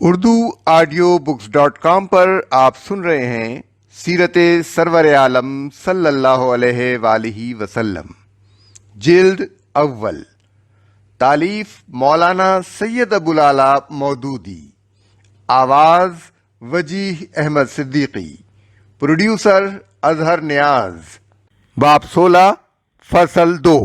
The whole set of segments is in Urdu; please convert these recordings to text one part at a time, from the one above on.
اردو آڈیو بکس .com پر آپ سن رہے ہیں سیرت سرور عالم صلی اللہ علیہ وآلہ وسلم، جلد اول، تالیف مولانا سید ابوالعلا مودودی، آواز وجیح احمد صدیقی، پروڈیوسر اظہر نیاز۔ باب 16، فصل 2،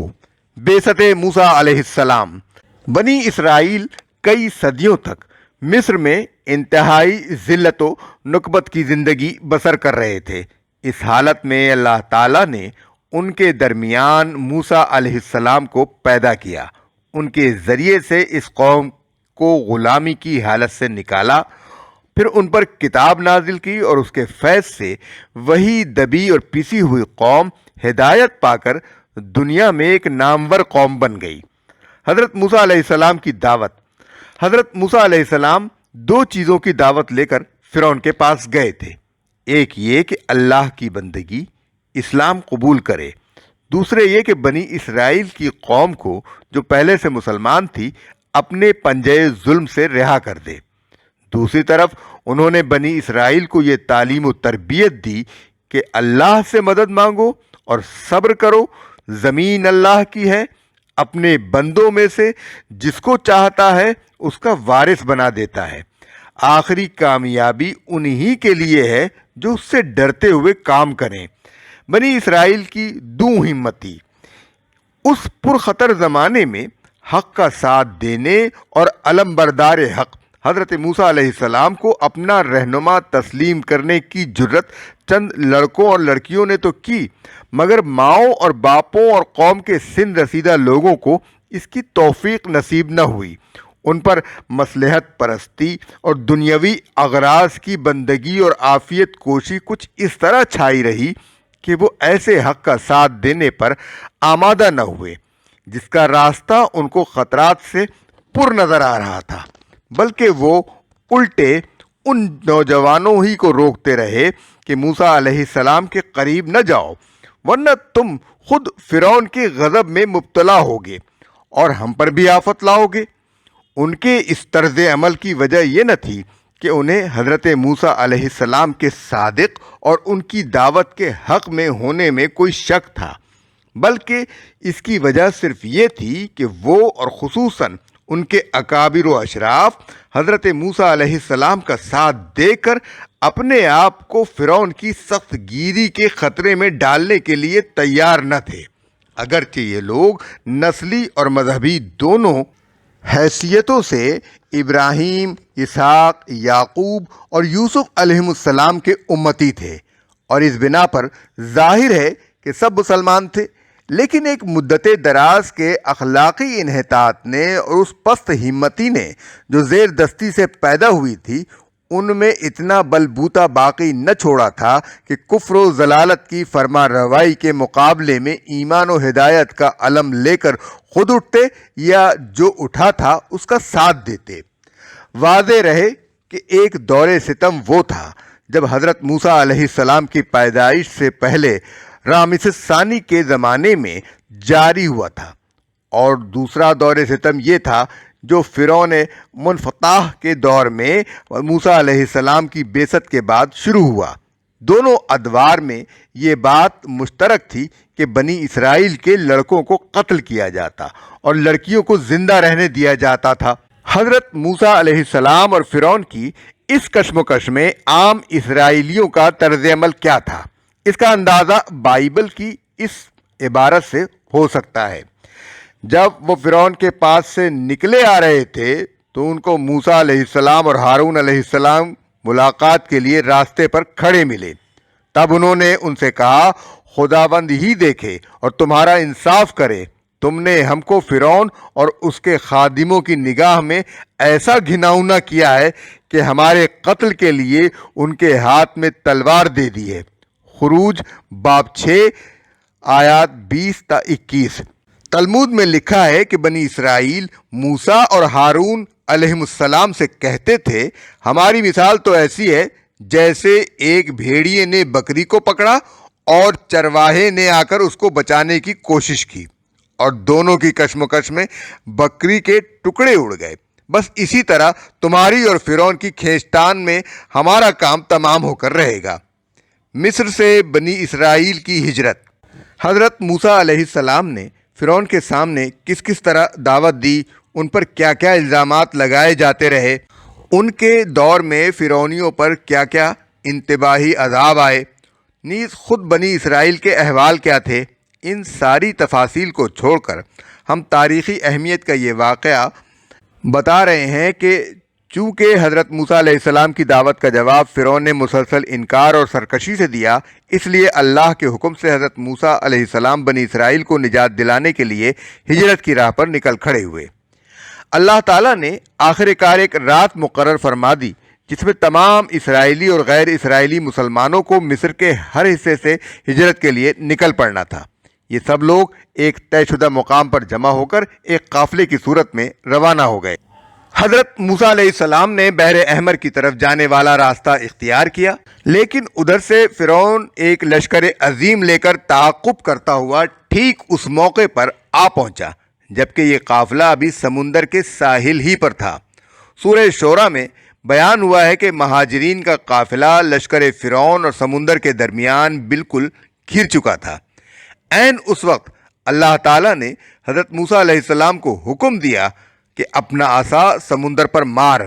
بعثت موسیٰ علیہ السلام۔ بنی اسرائیل کئی صدیوں تک مصر میں انتہائی ذلت و نکبت کی زندگی بسر کر رہے تھے۔ اس حالت میں اللہ تعالیٰ نے ان کے درمیان موسیٰ علیہ السلام کو پیدا کیا، ان کے ذریعے سے اس قوم کو غلامی کی حالت سے نکالا، پھر ان پر کتاب نازل کی اور اس کے فیض سے وہی دبی اور پیسی ہوئی قوم ہدایت پا کر دنیا میں ایک نامور قوم بن گئی۔ حضرت موسیٰ علیہ السلام کی دعوت۔ حضرت موسیٰ علیہ السلام دو چیزوں کی دعوت لے کر فرعون کے پاس گئے تھے۔ ایک یہ کہ اللہ کی بندگی، اسلام قبول کرے، دوسرے یہ کہ بنی اسرائیل کی قوم کو جو پہلے سے مسلمان تھی اپنے پنجے ظلم سے رہا کر دے۔ دوسری طرف انہوں نے بنی اسرائیل کو یہ تعلیم و تربیت دی کہ اللہ سے مدد مانگو اور صبر کرو، زمین اللہ کی ہے، اپنے بندوں میں سے جس کو چاہتا ہے اس کا وارث بنا دیتا ہے۔ آخری کامیابی انہی کے لیے ہے جو اس سے ڈرتے ہوئے کام کریں۔ بنی اسرائیل کی دو ہمتی اس پرخطر زمانے میں حق کا ساتھ دینے اور علم بردار حق حضرت موسیٰ علیہ السلام کو اپنا رہنما تسلیم کرنے کی جرت چند لڑکوں اور لڑکیوں نے تو کی، مگر ماؤں اور باپوں اور قوم کے سن رسیدہ لوگوں کو اس کی توفیق نصیب نہ ہوئی۔ ان پر مصلحت پرستی اور دنیاوی اغراض کی بندگی اور عافیت کوشی کچھ اس طرح چھائی رہی کہ وہ ایسے حق کا ساتھ دینے پر آمادہ نہ ہوئے جس کا راستہ ان کو خطرات سے پر نظر آ رہا تھا، بلکہ وہ الٹے ان نوجوانوں ہی کو روکتے رہے کہ موسیٰ علیہ السلام کے قریب نہ جاؤ، ورنہ تم خود فرعون کے غضب میں مبتلا ہوگے اور ہم پر بھی آفت لاؤ گے۔ ان کے اس طرز عمل کی وجہ یہ نہ تھی کہ انہیں حضرت موسیٰ علیہ السلام کے صادق اور ان کی دعوت کے حق میں ہونے میں کوئی شک تھا، بلکہ اس کی وجہ صرف یہ تھی کہ وہ اور خصوصاً ان کے اکابر و اشراف حضرت موسیٰ علیہ السلام کا ساتھ دے کر اپنے آپ کو فرعون کی سخت گیری کے خطرے میں ڈالنے کے لیے تیار نہ تھے، اگرچہ یہ لوگ نسلی اور مذہبی دونوں حیثیتوں سے ابراہیم، اسحاق، یعقوب اور یوسف علیہ السلام کے امتی تھے، اور اس بنا پر ظاہر ہے کہ سب مسلمان تھے، لیکن ایک مدت دراز کے اخلاقی انحطاط نے اور اس پست ہمتی نے جو زیر دستی سے پیدا ہوئی تھی ان میں اتنا بلبوتا باقی نہ چھوڑا تھا کہ کفر و ضلالت کی فرما روائی کے مقابلے میں ایمان و ہدایت کا علم لے کر خود اٹھتے یا جو اٹھا تھا اس کا ساتھ دیتے۔ واضح رہے کہ ایک دور ستم وہ تھا جب حضرت موسیٰ علیہ السلام کی پیدائش سے پہلے رامسس ثانی کے زمانے میں جاری ہوا تھا، اور دوسرا دور ستم یہ تھا جو فرعون منفتح کے دور میں موسیٰ علیہ السلام کی بعثت کے بعد شروع ہوا۔ دونوں ادوار میں یہ بات مشترک تھی کہ بنی اسرائیل کے لڑکوں کو قتل کیا جاتا اور لڑکیوں کو زندہ رہنے دیا جاتا تھا۔ حضرت موسیٰ علیہ السلام اور فرعون کی اس کشمکش میں عام اسرائیلیوں کا طرز عمل کیا تھا، اس کا اندازہ بائبل کی اس عبارت سے ہو سکتا ہے۔ جب وہ فرعون کے پاس سے نکلے آ رہے تھے تو ان کو موسیٰ علیہ السلام اور ہارون علیہ السلام ملاقات کے لیے راستے پر کھڑے ملے۔ تب انہوں نے ان سے کہا، خداوند ہی دیکھے اور تمہارا انصاف کرے، تم نے ہم کو فرعون اور اس کے خادموں کی نگاہ میں ایسا گھناؤنا کیا ہے کہ ہمارے قتل کے لیے ان کے ہاتھ میں تلوار دے دی ہے۔ خروج باب 6 آیات 20 تا 21۔ تلمود میں لکھا ہے کہ بنی اسرائیل موسیٰ اور ہارون علیہ السلام سے کہتے تھے، ہماری مثال تو ایسی ہے جیسے ایک بھیڑیے نے بکری کو پکڑا اور چرواہے نے آ کر اس کو بچانے کی کوشش کی، اور دونوں کی کشمکش میں بکری کے ٹکڑے اڑ گئے، بس اسی طرح تمہاری اور فرعون کی کھینچتان میں ہمارا کام تمام ہو کر رہے گا۔ مصر سے بنی اسرائیل کی ہجرت۔ حضرت موسیٰ علیہ السلام نے فرعون کے سامنے کس کس طرح دعوت دی، ان پر کیا کیا الزامات لگائے جاتے رہے، ان کے دور میں فرعونیوں پر کیا کیا انتباہی عذاب آئے، نیز خود بنی اسرائیل کے احوال کیا تھے، ان ساری تفاصیل کو چھوڑ کر ہم تاریخی اہمیت کا یہ واقعہ بتا رہے ہیں کہ چونکہ حضرت موسیٰ علیہ السلام کی دعوت کا جواب فرعون نے مسلسل انکار اور سرکشی سے دیا، اس لیے اللہ کے حکم سے حضرت موسیٰ علیہ السلام بنی اسرائیل کو نجات دلانے کے لیے ہجرت کی راہ پر نکل کھڑے ہوئے۔ اللہ تعالیٰ نے آخر کار ایک رات مقرر فرما دی جس میں تمام اسرائیلی اور غیر اسرائیلی مسلمانوں کو مصر کے ہر حصے سے ہجرت کے لیے نکل پڑنا تھا۔ یہ سب لوگ ایک طے شدہ مقام پر جمع ہو کر ایک قافلے کی صورت میں روانہ ہو گئے۔ حضرت موسیٰ علیہ السلام نے بحر احمر کی طرف جانے والا راستہ اختیار کیا، لیکن ادھر سے فرعون ایک لشکر عظیم لے کر تعاقب کرتا ہوا ٹھیک اس موقع پر آ پہنچا جبکہ یہ قافلہ ابھی سمندر کے ساحل ہی پر تھا۔ سورہ شورى میں بیان ہوا ہے کہ مہاجرین کا قافلہ لشکر فرعون اور سمندر کے درمیان بالکل گھر چکا تھا۔ عین اس وقت اللہ تعالیٰ نے حضرت موسیٰ علیہ السلام کو حکم دیا کہ اپنا عصا سمندر پر مار،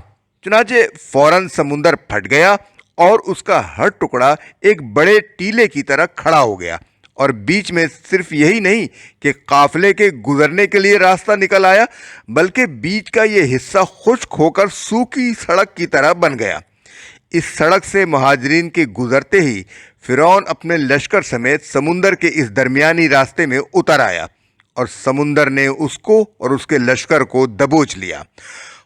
چنانچہ فوراً سمندر پھٹ گیا اور اس کا ہر ٹکڑا ایک بڑے ٹیلے کی طرح کھڑا ہو گیا، اور بیچ میں صرف یہی نہیں کہ قافلے کے گزرنے کے لیے راستہ نکل آیا بلکہ بیچ کا یہ حصہ خشک ہو کر سوکھی سڑک کی طرح بن گیا۔ اس سڑک سے مہاجرین کے گزرتے ہی فرعون اپنے لشکر سمیت سمندر کے اس درمیانی راستے میں اتر آیا اور سمندر نے اس کو اور اس کے لشکر کو دبوچ لیا۔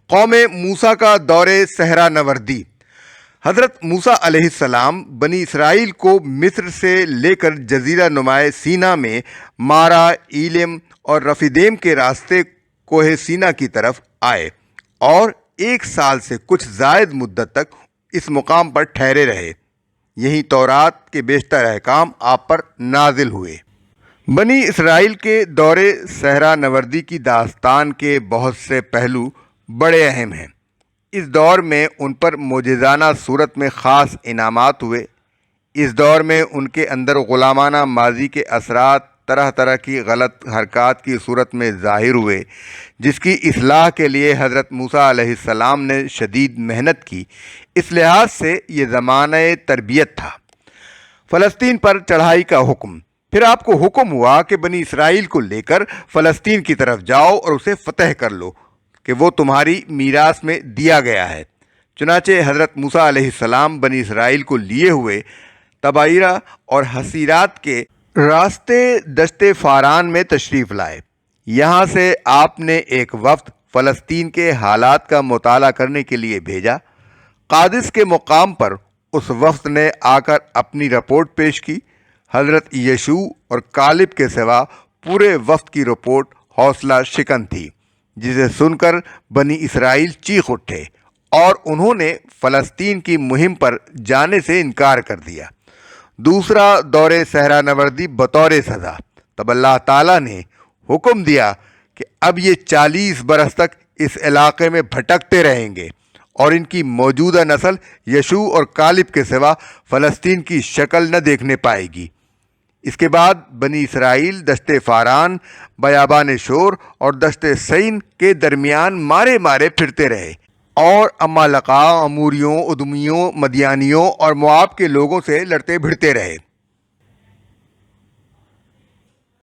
قوم موسیٰ کا دور صحرا نوردی۔ حضرت موسیٰ علیہ السلام بنی اسرائیل کو مصر سے لے کر جزیرہ نما سینا میں مارا، ایلم اور رفیدیم کے راستے کوہ سینا کی طرف آئے اور 1 سال سے کچھ زائد مدت تک اس مقام پر ٹھہرے رہے۔ یہیں تورات کے بیشتر احکام آپ پر نازل ہوئے۔ بنی اسرائیل کے دور صحرا نوردی کی داستان کے بہت سے پہلو بڑے اہم ہیں۔ اس دور میں ان پر معجزانہ صورت میں خاص انعامات ہوئے۔ اس دور میں ان کے اندر غلامانہ ماضی کے اثرات طرح طرح کی غلط حرکات کی صورت میں ظاہر ہوئے، جس کی اصلاح کے لیے حضرت موسیٰ علیہ السلام نے شدید محنت کی۔ اس لحاظ سے یہ زمانہ تربیت تھا۔ فلسطین پر چڑھائی کا حکم۔ پھر آپ کو حکم ہوا کہ بنی اسرائیل کو لے کر فلسطین کی طرف جاؤ اور اسے فتح کر لو کہ وہ تمہاری میراث میں دیا گیا ہے۔ چنانچہ حضرت موسیٰ علیہ السلام بنی اسرائیل کو لیے ہوئے تبعیرہ اور حصیرات کے راستے دشت فاران میں تشریف لائے۔ یہاں سے آپ نے ایک وفد فلسطین کے حالات کا مطالعہ کرنے کے لیے بھیجا۔ قادس کے مقام پر اس وفد نے آ کر اپنی رپورٹ پیش کی۔ حضرت یشوع اور کالب کے سوا پورے وفد کی رپورٹ حوصلہ شکن تھی، جسے سن کر بنی اسرائیل چیخ اٹھے اور انہوں نے فلسطین کی مہم پر جانے سے انکار کر دیا۔ دوسرا دور صحرا نوردی بطور سزا۔ تب اللہ تعالیٰ نے حکم دیا کہ اب یہ 40 برس تک اس علاقے میں بھٹکتے رہیں گے اور ان کی موجودہ نسل یشوع اور کالب کے سوا فلسطین کی شکل نہ دیکھنے پائے گی۔ اس کے بعد بنی اسرائیل دشت فاران، بیابان شور اور دشت سین کے درمیان مارے مارے پھرتے رہے اور عمالقہ، اموریوں، ادومیوں، مدیانیوں اور مواب کے لوگوں سے لڑتے بھڑتے رہے۔